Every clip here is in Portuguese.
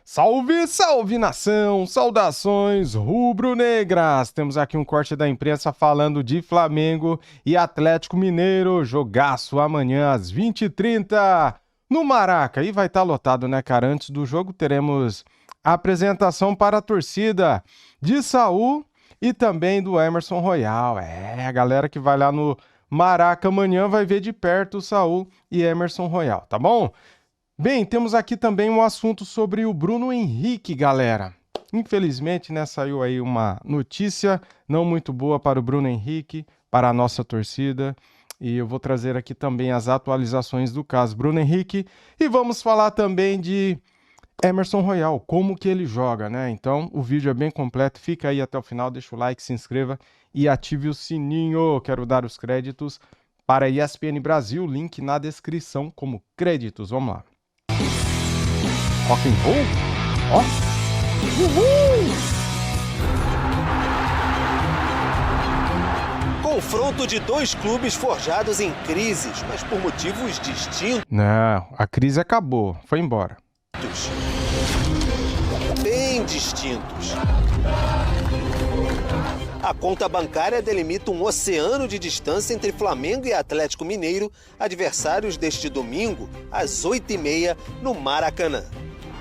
Salve, salve nação! Saudações rubro-negras! Temos aqui um corte da imprensa falando de Flamengo e Atlético Mineiro. Jogaço amanhã às 20h30 no Maraca. E vai estar lotado, né, cara? Antes do jogo teremos a apresentação para a torcida de Saul e também do Emerson Royal. A galera que vai lá no Maraca amanhã vai ver de perto o Saul e Emerson Royal, tá bom? Bem, temos aqui também um assunto sobre o Bruno Henrique, galera. Infelizmente, né, saiu aí uma notícia não muito boa para o Bruno Henrique, para a nossa torcida. E eu vou trazer aqui também as atualizações do caso Bruno Henrique. E vamos falar também de Emerson Royal, como que ele joga, né? Então, o vídeo é bem completo. Fica aí até o final, deixa o like, se inscreva e ative o sininho. Quero dar os créditos para a ESPN Brasil, link na descrição como créditos. Vamos lá. Rock and roll? Ó! Uhul! Confronto de dois clubes forjados em crises, mas por motivos distintos. Não, a crise acabou, foi embora. Bem distintos. A conta bancária delimita um oceano de distância entre Flamengo e Atlético Mineiro, adversários deste domingo, às 8h30, no Maracanã.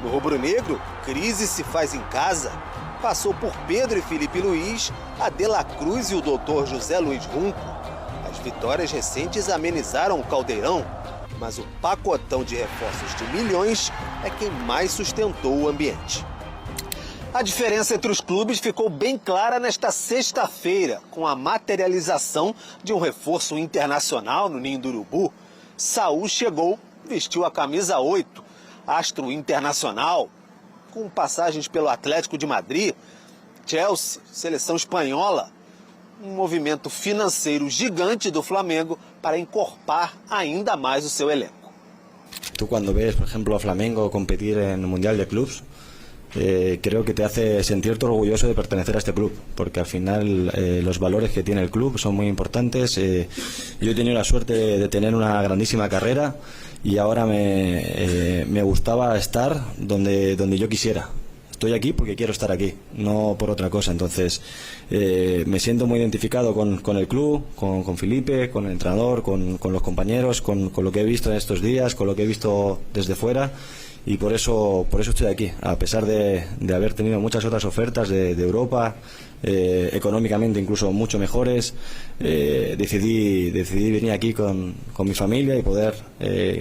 No rubro-negro, crise se faz em casa. Passou por Pedro e Felipe Luiz, a De La Cruz e o Dr. José Luiz Runco. As vitórias recentes amenizaram o caldeirão, mas o pacotão de reforços de milhões é quem mais sustentou o ambiente. A diferença entre os clubes ficou bem clara nesta sexta-feira, com a materialização de um reforço internacional no Ninho do Urubu. Saul chegou, vestiu a camisa 8, astro internacional, com passagens pelo Atlético de Madrid, Chelsea, seleção espanhola. Um movimento financeiro gigante do Flamengo para encorpar ainda mais o seu elenco. Tú cuando ves, por ejemplo, a Flamengo competir en el Mundial de Clubs, creo que te hace sentirte orgulloso de pertenecer a este club, porque al final los valores que tiene el club son muy importantes. Yo he tenido la suerte de tener una grandísima carrera y ahora me gustaba estar donde yo quisiera. Estoy aquí porque quiero estar aquí, no por otra cosa. Entonces me siento muy identificado con el club, con Felipe, con el entrenador, con los compañeros, con lo que he visto en estos días, con lo que he visto desde fuera. Y por eso estoy aquí, a pesar de haber tenido muchas otras ofertas de Europa, económicamente incluso mucho mejores. Decidí venir aquí con mi familia y poder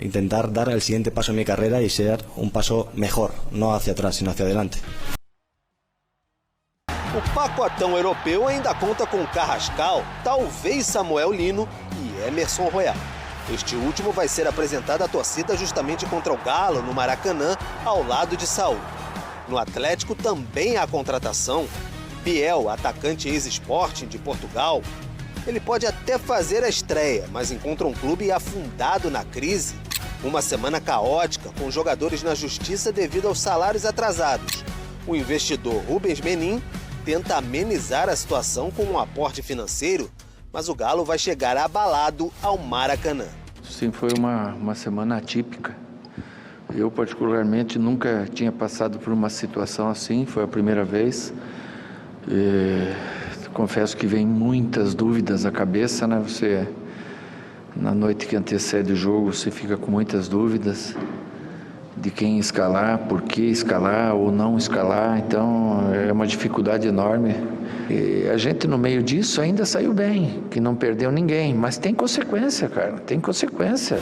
intentar dar el siguiente paso en mi carrera y ser un paso mejor, no hacia atrás, sino hacia adelante. O pacotão europeu ainda conta com Carrascal, talvez Samuel Lino e Emerson Royal. Este último vai ser apresentado à torcida justamente contra o Galo, no Maracanã, ao lado de Saul. No Atlético também há contratação. Biel, atacante ex-Sporting de Portugal, ele pode até fazer a estreia, mas encontra um clube afundado na crise. Uma semana caótica, com jogadores na justiça devido aos salários atrasados. O investidor Rubens Menin tenta amenizar a situação com um aporte financeiro, mas o Galo vai chegar abalado ao Maracanã. Sim, foi uma semana atípica. Eu, particularmente, nunca tinha passado por uma situação assim, foi a primeira vez. Confesso que vem muitas dúvidas à cabeça, né? Você, na noite que antecede o jogo, você fica com muitas dúvidas de quem escalar, por que escalar ou não escalar. Então, é uma dificuldade enorme. E a gente, no meio disso, ainda saiu bem, que não perdeu ninguém. Mas tem consequência, cara, tem consequência.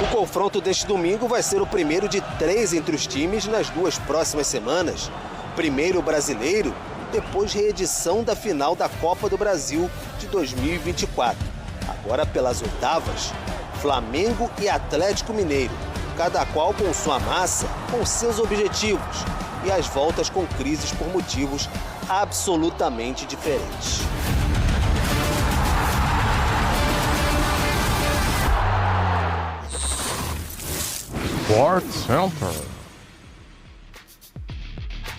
O confronto deste domingo vai ser o primeiro de 3 entre os times nas 2 próximas semanas. Primeiro brasileiro, depois reedição da final da Copa do Brasil de 2024. Agora pelas oitavas, Flamengo e Atlético Mineiro, cada qual com sua massa, com seus objetivos e as voltas com crises por motivos absolutamente diferentes. Sport Center.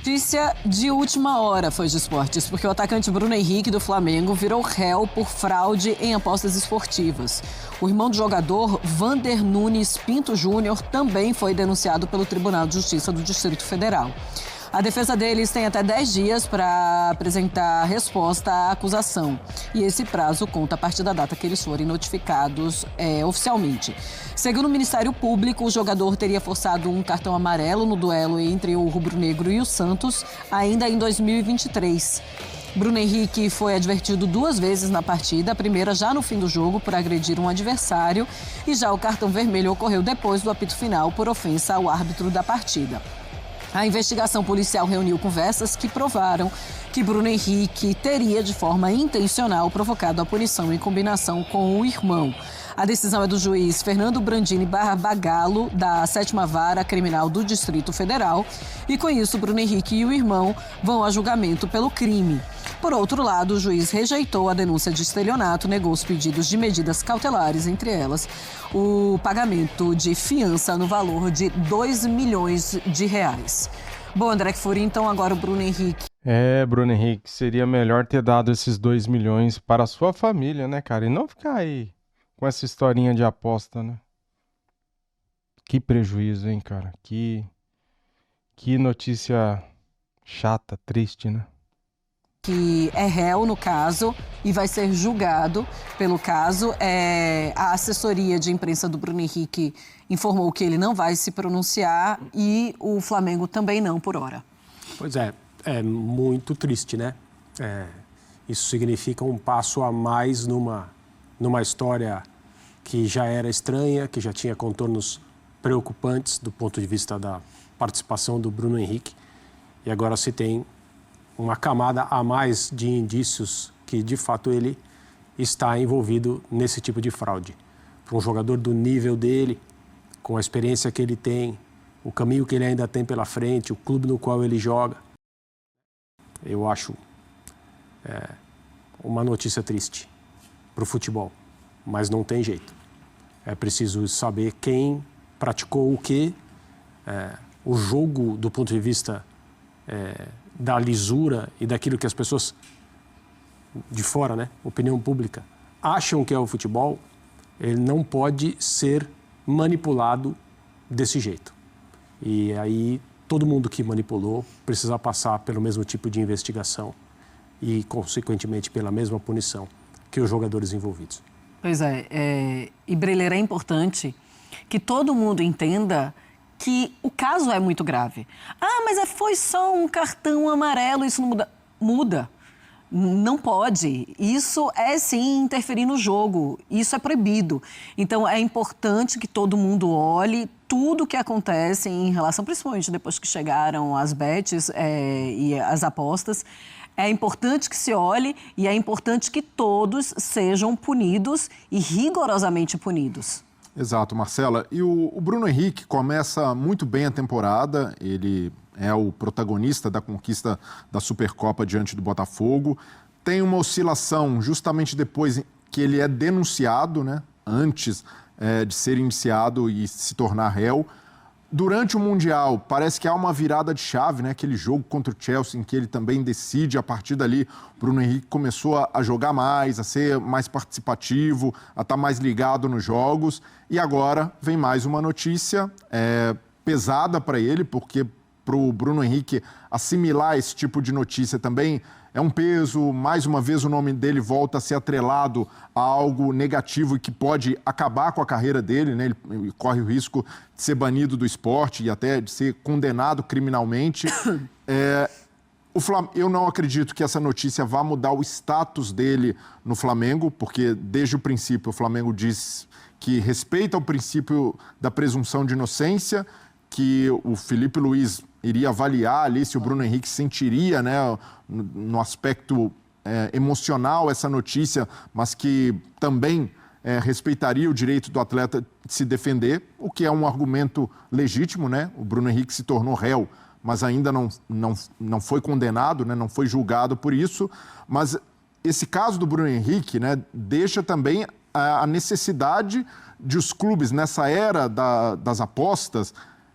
Notícia de última hora foi de esportes, porque o atacante Bruno Henrique do Flamengo virou réu por fraude em apostas esportivas. O irmão do jogador, Vander Nunes Pinto Júnior, também foi denunciado pelo Tribunal de Justiça do Distrito Federal. A defesa deles tem até 10 dias para apresentar resposta à acusação. E esse prazo conta a partir da data que eles forem notificados oficialmente. Segundo o Ministério Público, o jogador teria forçado um cartão amarelo no duelo entre o rubro-negro e o Santos, ainda em 2023. Bruno Henrique foi advertido 2 vezes na partida, a primeira já no fim do jogo por agredir um adversário, e já o cartão vermelho ocorreu depois do apito final por ofensa ao árbitro da partida. A investigação policial reuniu conversas que provaram que Bruno Henrique teria, de forma intencional, provocado a punição em combinação com o irmão. A decisão é do juiz Fernando Brandini Barbagallo, da 7ª Vara Criminal do Distrito Federal. E com isso, Bruno Henrique e o irmão vão a julgamento pelo crime. Por outro lado, o juiz rejeitou a denúncia de estelionato, negou os pedidos de medidas cautelares, entre elas o pagamento de fiança no valor de R$2 milhões. Bom, André Kfouri, então agora o Bruno Henrique. Bruno Henrique, seria melhor ter dado esses 2 milhões para a sua família, né, cara? E não ficar aí com essa historinha de aposta, né? Que prejuízo, hein, cara? Que notícia chata, triste, né? Que é réu no caso e vai ser julgado pelo caso. A assessoria de imprensa do Bruno Henrique informou que ele não vai se pronunciar e o Flamengo também não, por hora. Pois é muito triste, né? Isso significa um passo a mais numa história que já era estranha, que já tinha contornos preocupantes do ponto de vista da participação do Bruno Henrique. E agora se tem uma camada a mais de indícios que, de fato, ele está envolvido nesse tipo de fraude. Para um jogador do nível dele, com a experiência que ele tem, o caminho que ele ainda tem pela frente, o clube no qual ele joga, eu acho uma notícia triste para o futebol, mas não tem jeito. É preciso saber quem praticou o quê. O jogo, do ponto de vista da lisura e daquilo que as pessoas de fora, né, opinião pública, acham que é o futebol, ele não pode ser manipulado desse jeito. E aí todo mundo que manipulou precisa passar pelo mesmo tipo de investigação e, consequentemente, pela mesma punição que os jogadores envolvidos. Pois e Breler, é importante que todo mundo entenda que o caso é muito grave. Mas foi só um cartão amarelo, isso não muda. Muda. Não pode. Isso é, sim, interferir no jogo. Isso é proibido. Então, é importante que todo mundo olhe tudo o que acontece em relação, principalmente depois que chegaram as bets e as apostas. É importante que se olhe e é importante que todos sejam punidos e rigorosamente punidos. Exato, Marcela. E o Bruno Henrique começa muito bem a temporada, ele é o protagonista da conquista da Supercopa diante do Botafogo. Tem uma oscilação justamente depois que ele é denunciado, né, antes de ser indiciado e se tornar réu. Durante o Mundial, parece que há uma virada de chave, né? Aquele jogo contra o Chelsea, em que ele também decide. A partir dali, o Bruno Henrique começou a jogar mais, a ser mais participativo, a estar mais ligado nos jogos. E agora vem mais uma notícia pesada para ele, porque para o Bruno Henrique assimilar esse tipo de notícia também é um peso. Mais uma vez, o nome dele volta a ser atrelado a algo negativo e que pode acabar com a carreira dele, né? Ele corre o risco de ser banido do esporte e até de ser condenado criminalmente. Eu não acredito que essa notícia vá mudar o status dele no Flamengo, porque desde o princípio o Flamengo diz que respeita o princípio da presunção de inocência, que o Felipe Luiz iria avaliar ali se o Bruno Henrique sentiria, né, no aspecto emocional essa notícia, mas que também respeitaria o direito do atleta de se defender, o que é um argumento legítimo, né? O Bruno Henrique se tornou réu, mas ainda não foi condenado, né, não foi julgado por isso. Mas esse caso do Bruno Henrique, né, deixa também a necessidade de os clubes, nessa era das apostas,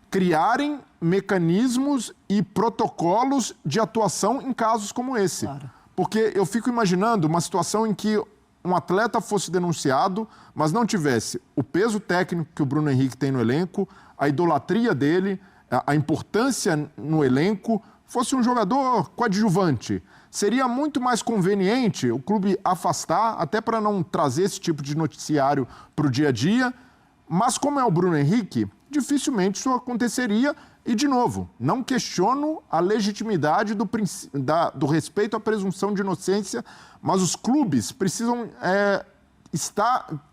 criarem mecanismos e protocolos de atuação em casos como esse. Claro. Porque eu fico imaginando uma situação em que um atleta fosse denunciado, mas não tivesse o peso técnico que o Bruno Henrique tem no elenco, a idolatria dele, a importância no elenco, fosse um jogador coadjuvante. Seria muito mais conveniente o clube afastar, até para não trazer esse tipo de noticiário para o dia a dia. Mas como é o Bruno Henrique, dificilmente isso aconteceria. E, de novo, não questiono a legitimidade do respeito à presunção de inocência, mas os clubes precisam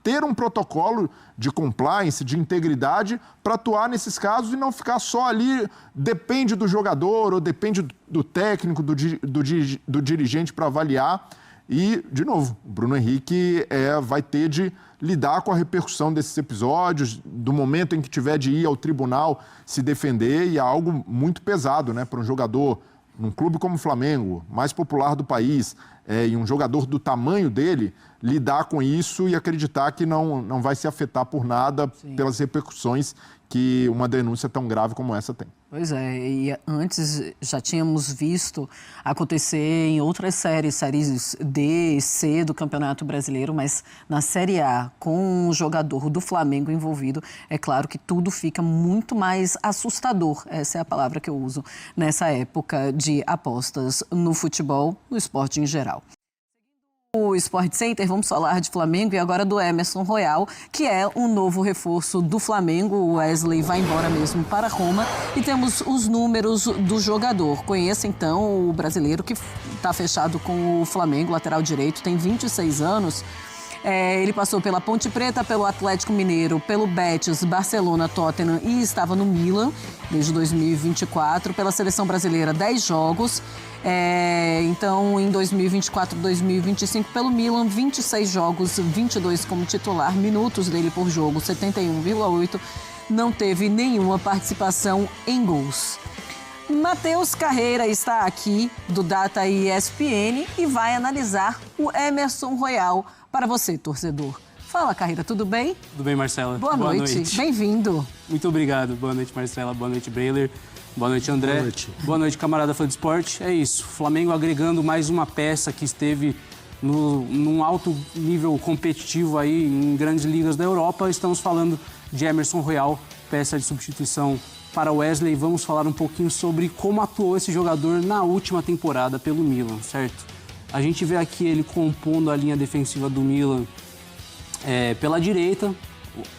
ter um protocolo de compliance, de integridade, para atuar nesses casos e não ficar só ali, depende do jogador ou depende do técnico, do dirigente para avaliar. E, de novo, o Bruno Henrique vai ter de lidar com a repercussão desses episódios, do momento em que tiver de ir ao tribunal se defender, e é algo muito pesado, né, para um jogador num clube como o Flamengo, mais popular do país, e um jogador do tamanho dele, lidar com isso e acreditar que não vai se afetar por nada. Sim. Pelas repercussões que uma denúncia tão grave como essa tem. Pois é, e antes já tínhamos visto acontecer em outras séries D e C do Campeonato Brasileiro, mas na Série A, com um jogador do Flamengo envolvido, é claro que tudo fica muito mais assustador. Essa é a palavra que eu uso nessa época de apostas no futebol, no esporte em geral. O Sport Center, vamos falar de Flamengo e agora do Emerson Royal, que é um novo reforço do Flamengo. O Wesley vai embora mesmo para Roma e temos os números do jogador. Conheça então o brasileiro que está fechado com o Flamengo, lateral direito, tem 26 anos. Ele passou pela Ponte Preta, pelo Atlético Mineiro, pelo Betis, Barcelona, Tottenham e estava no Milan desde 2024. Pela Seleção Brasileira, 10 jogos. Então, em 2024, 2025, pelo Milan, 26 jogos, 22 como titular, minutos dele por jogo, 71,8. Não teve nenhuma participação em gols. Matheus Carreira está aqui, do Data ESPN, e vai analisar o Emerson Royal para você, torcedor. Fala, Carreira, tudo bem? Tudo bem, Marcela. Boa noite. Bem-vindo. Muito obrigado. Boa noite, Marcela. Boa noite, Breiler. Boa noite, André. Boa noite. Boa noite, camarada fã de esporte. É isso, Flamengo agregando mais uma peça que esteve num alto nível competitivo aí em grandes ligas da Europa. Estamos falando de Emerson Royal, peça de substituição para Wesley. Vamos falar um pouquinho sobre como atuou esse jogador na última temporada pelo Milan, certo? A gente vê aqui ele compondo a linha defensiva do Milan pela direita.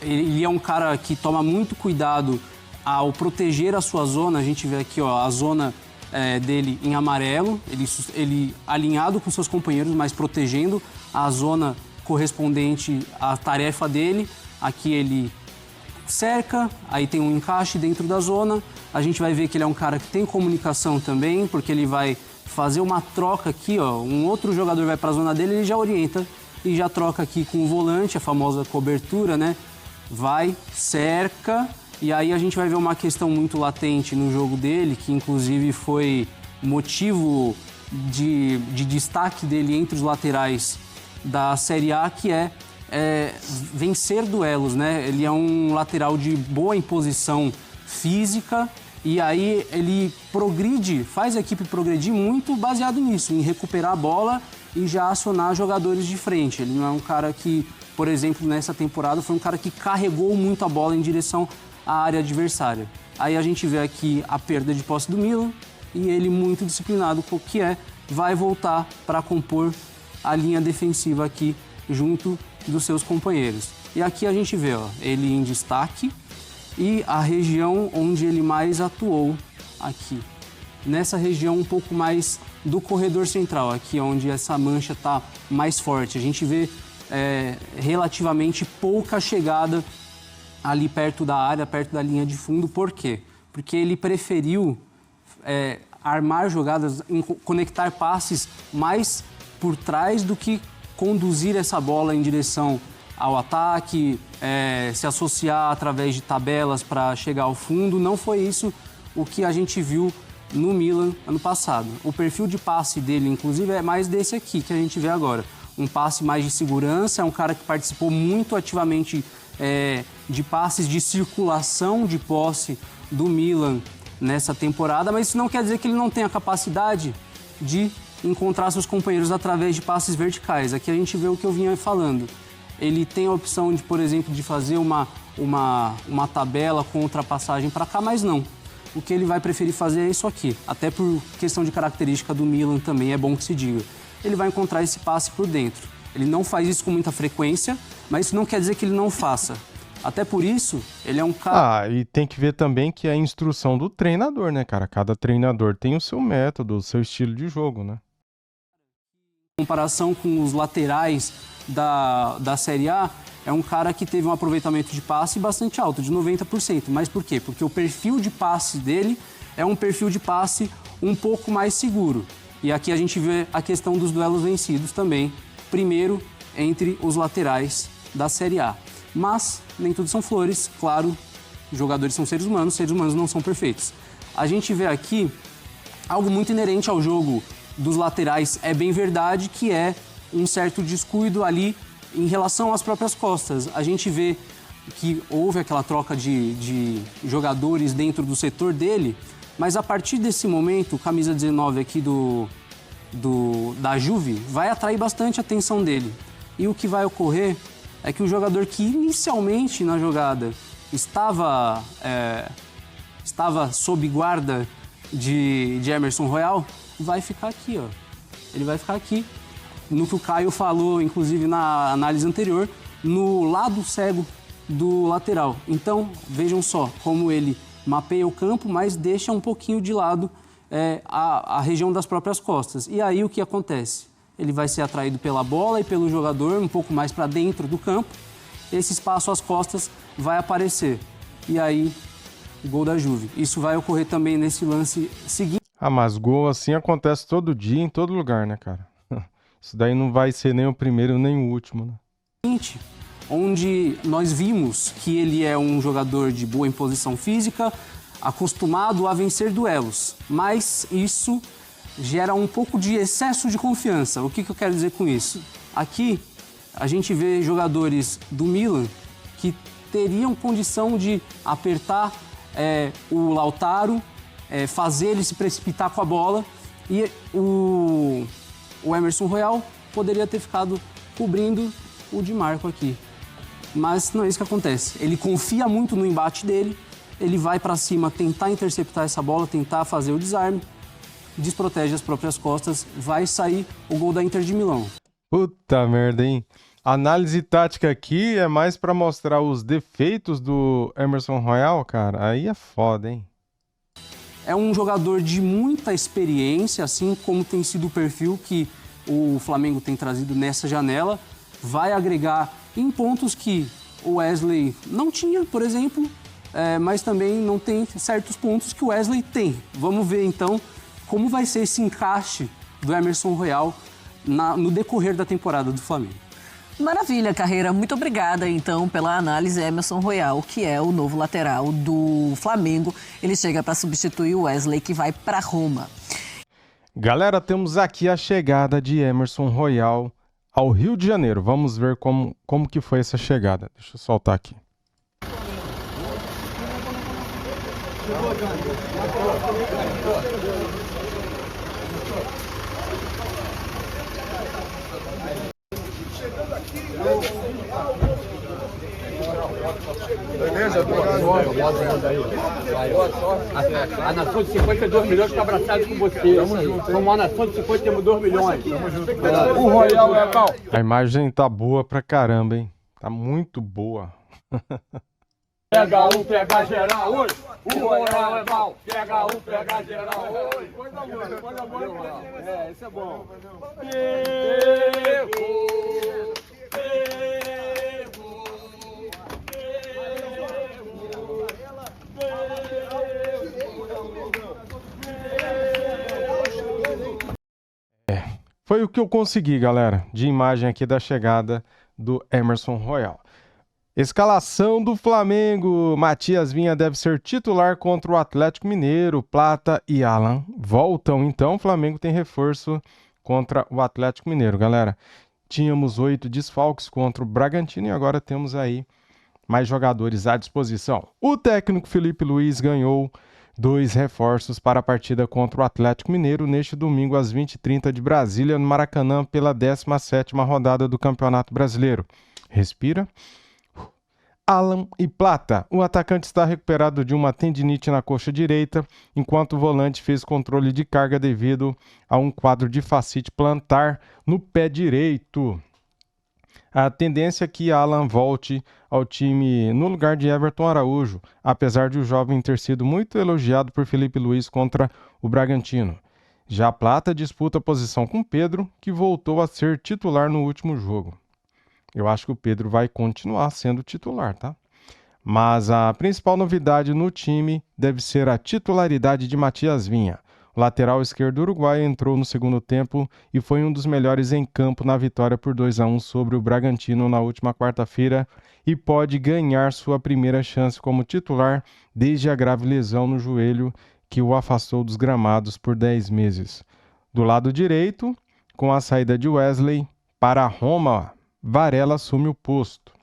Ele é um cara que toma muito cuidado ao proteger a sua zona. A gente vê aqui a zona dele em amarelo, ele alinhado com seus companheiros, mas protegendo a zona correspondente à tarefa dele. Aqui ele cerca, aí tem um encaixe dentro da zona. A gente vai ver que ele é um cara que tem comunicação também, porque ele vai fazer uma troca aqui, um outro jogador vai para a zona dele, ele já orienta e já troca aqui com o volante, a famosa cobertura, né? Vai, cerca, e aí a gente vai ver uma questão muito latente no jogo dele, que inclusive foi motivo de destaque dele entre os laterais da Série A, que é vencer duelos, né? Ele é um lateral de boa imposição física e aí ele progride, faz a equipe progredir muito baseado nisso, em recuperar a bola e já acionar jogadores de frente. Ele não é um cara que, por exemplo, nessa temporada foi um cara que carregou muito a bola em direção à área adversária. Aí a gente vê aqui a perda de posse do Milan e ele muito disciplinado, que vai voltar para compor a linha defensiva aqui junto dos seus companheiros. E aqui a gente vê ele em destaque e a região onde ele mais atuou aqui. Nessa região um pouco mais do corredor central, aqui onde essa mancha está mais forte. A gente vê relativamente pouca chegada ali perto da área, perto da linha de fundo. Por quê? Porque ele preferiu armar jogadas, conectar passes mais por trás do que conduzir essa bola em direção ao ataque, se associar através de tabelas para chegar ao fundo. Não foi isso o que a gente viu no Milan ano passado. O perfil de passe dele, inclusive, é mais desse aqui que a gente vê agora. Um passe mais de segurança, é um cara que participou muito ativamente de passes de circulação de posse do Milan nessa temporada, mas isso não quer dizer que ele não tenha a capacidade de encontrar seus companheiros através de passes verticais. Aqui a gente vê o que eu vinha falando. Ele tem a opção de, por exemplo, de fazer uma tabela com ultrapassagem para cá, mas não. O que ele vai preferir fazer é isso aqui. Até por questão de característica do Milan também é bom que se diga. Ele vai encontrar esse passe por dentro. Ele não faz isso com muita frequência, mas isso não quer dizer que ele não faça. Até por isso, ele é um cara... E tem que ver também que é a instrução do treinador, né, cara? Cada treinador tem o seu método, o seu estilo de jogo, né? Em comparação com os laterais da Série A, é um cara que teve um aproveitamento de passe bastante alto, de 90%. Mas por quê? Porque o perfil de passe dele é um perfil de passe um pouco mais seguro. E aqui a gente vê a questão dos duelos vencidos também, primeiro entre os laterais da Série A. Mas nem tudo são flores, claro, os jogadores são seres humanos não são perfeitos. A gente vê aqui algo muito inerente ao jogo dos laterais, é bem verdade, que é um certo descuido ali em relação às próprias costas. A gente vê que houve aquela troca de jogadores dentro do setor dele, mas a partir desse momento, o camisa 19 aqui da Juve vai atrair bastante a atenção dele. E o que vai ocorrer é que o jogador que inicialmente na jogada estava sob guarda de Emerson Royal, vai ficar aqui, ó. Ele vai ficar aqui, no que o Caio falou, inclusive na análise anterior, no lado cego do lateral. Então, vejam só como ele mapeia o campo, mas deixa um pouquinho de lado a região das próprias costas. E aí o que acontece? Ele vai ser atraído pela bola e pelo jogador um pouco mais para dentro do campo. Esse espaço às costas vai aparecer. E aí, gol da Juve. Isso vai ocorrer também nesse lance seguinte. Mas gol assim acontece todo dia, em todo lugar, né, cara? Isso daí não vai ser nem o primeiro nem o último, né? Onde nós vimos que ele é um jogador de boa imposição física, acostumado a vencer duelos, mas isso gera um pouco de excesso de confiança. O que eu quero dizer com isso? Aqui a gente vê jogadores do Milan que teriam condição de apertar o Lautaro, fazer ele se precipitar com a bola, e o Emerson Royal poderia ter ficado cobrindo o Di Marco aqui. Mas não é isso que acontece. Ele confia muito no embate dele, ele vai para cima tentar interceptar essa bola, tentar fazer o desarme, desprotege as próprias costas, vai sair o gol da Inter de Milão. Puta merda, hein? A análise tática aqui é mais para mostrar os defeitos do Emerson Royal, cara. Aí é foda, hein? É um jogador de muita experiência, assim como tem sido o perfil que o Flamengo tem trazido nessa janela. Vai agregar em pontos que o Wesley não tinha, por exemplo, mas também não tem certos pontos que o Wesley tem. Vamos ver, então, como vai ser esse encaixe do Emerson Royal no decorrer da temporada do Flamengo. Maravilha, Carreira. Muito obrigada, então, pela análise. Emerson Royal, que é o novo lateral do Flamengo. Ele chega para substituir o Wesley, que vai para Roma. Galera, temos aqui a chegada de Emerson Royal ao Rio de Janeiro. Vamos ver como que foi essa chegada. Deixa eu soltar aqui. Beleza? A nação de 52 milhões está abraçada com você. Somos uma nação de 52 milhões. O Royal é mal. A imagem tá boa pra caramba, hein? Tá muito boa. Pega um, pega geral hoje. O Royal é mal. Pega um, pega geral hoje. Coisa boa. Isso é bom. Foi o que eu consegui, galera, de imagem aqui da chegada do Emerson Royal. Escalação do Flamengo. Matias Vinha deve ser titular contra o Atlético Mineiro. Plata e Alan voltam, então o Flamengo tem reforço contra o Atlético Mineiro, galera. Tínhamos 8 desfalques contra o Bragantino e agora temos aí mais jogadores à disposição. O técnico Felipe Luiz ganhou 2 reforços para a partida contra o Atlético Mineiro neste domingo às 20h30 de Brasília, no Maracanã, pela 17ª rodada do Campeonato Brasileiro. Respira. Alan e Plata. O atacante está recuperado de uma tendinite na coxa direita, enquanto o volante fez controle de carga devido a um quadro de fascite plantar no pé direito. A tendência é que Alan volte ao time no lugar de Everton Araújo, apesar de o jovem ter sido muito elogiado por Felipe Luiz contra o Bragantino. Já Plata disputa a posição com Pedro, que voltou a ser titular no último jogo. Eu acho que o Pedro vai continuar sendo titular, tá? Mas a principal novidade no time deve ser a titularidade de Matias Vinha. O lateral esquerdo uruguaio entrou no segundo tempo e foi um dos melhores em campo na vitória por 2-1 sobre o Bragantino na última quarta-feira e pode ganhar sua primeira chance como titular desde a grave lesão no joelho que o afastou dos gramados por 10 meses. Do lado direito, com a saída de Wesley para a Roma, Varela assume o posto.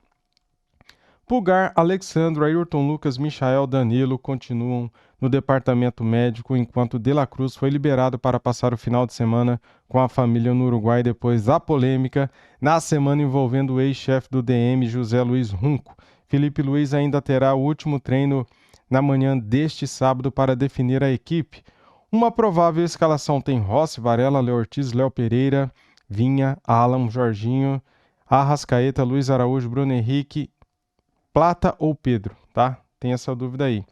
Pulgar, Alexandro, Ayrton Lucas, Michael, Danilo continuam no departamento médico, enquanto De La Cruz foi liberado para passar o final de semana com a família no Uruguai depois da polêmica na semana envolvendo o ex-chefe do DM, José Luiz Runco. Felipe Luiz ainda terá o último treino na manhã deste sábado para definir a equipe. Uma provável escalação tem Rossi, Varela, Léo Ortiz, Léo Pereira, Vinha, Alan, Jorginho, Arrascaeta, Luiz Araújo, Bruno Henrique, Plata ou Pedro, tá? Tem essa dúvida aí.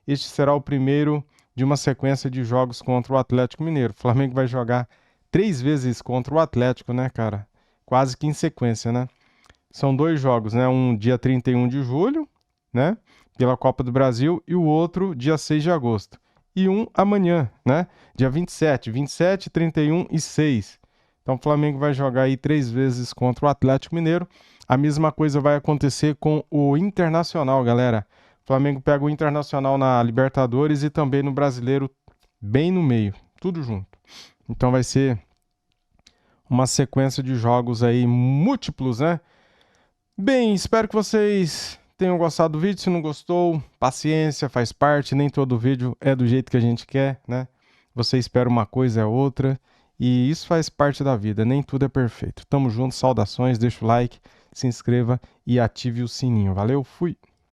Este será o primeiro de uma sequência de jogos contra o Atlético Mineiro. O Flamengo vai jogar 3 vezes contra o Atlético, né, cara? Quase que em sequência, né? São 2 jogos, né? Um dia 31 de julho, né? Pela Copa do Brasil, e o outro dia 6 de agosto. E um amanhã, né? Dia 27, 31 e 6. Então o Flamengo vai jogar aí 3 vezes contra o Atlético Mineiro. A mesma coisa vai acontecer com o Internacional, galera. O Flamengo pega o Internacional na Libertadores e também no Brasileiro, bem no meio, tudo junto. Então vai ser uma sequência de jogos aí múltiplos, né? Bem, espero que vocês tenham gostado do vídeo. Se não gostou, paciência, faz parte. Nem todo vídeo é do jeito que a gente quer, né? Você espera uma coisa, é outra. E isso faz parte da vida, nem tudo é perfeito. Tamo junto, saudações, deixa o like, se inscreva e ative o sininho. Valeu, fui!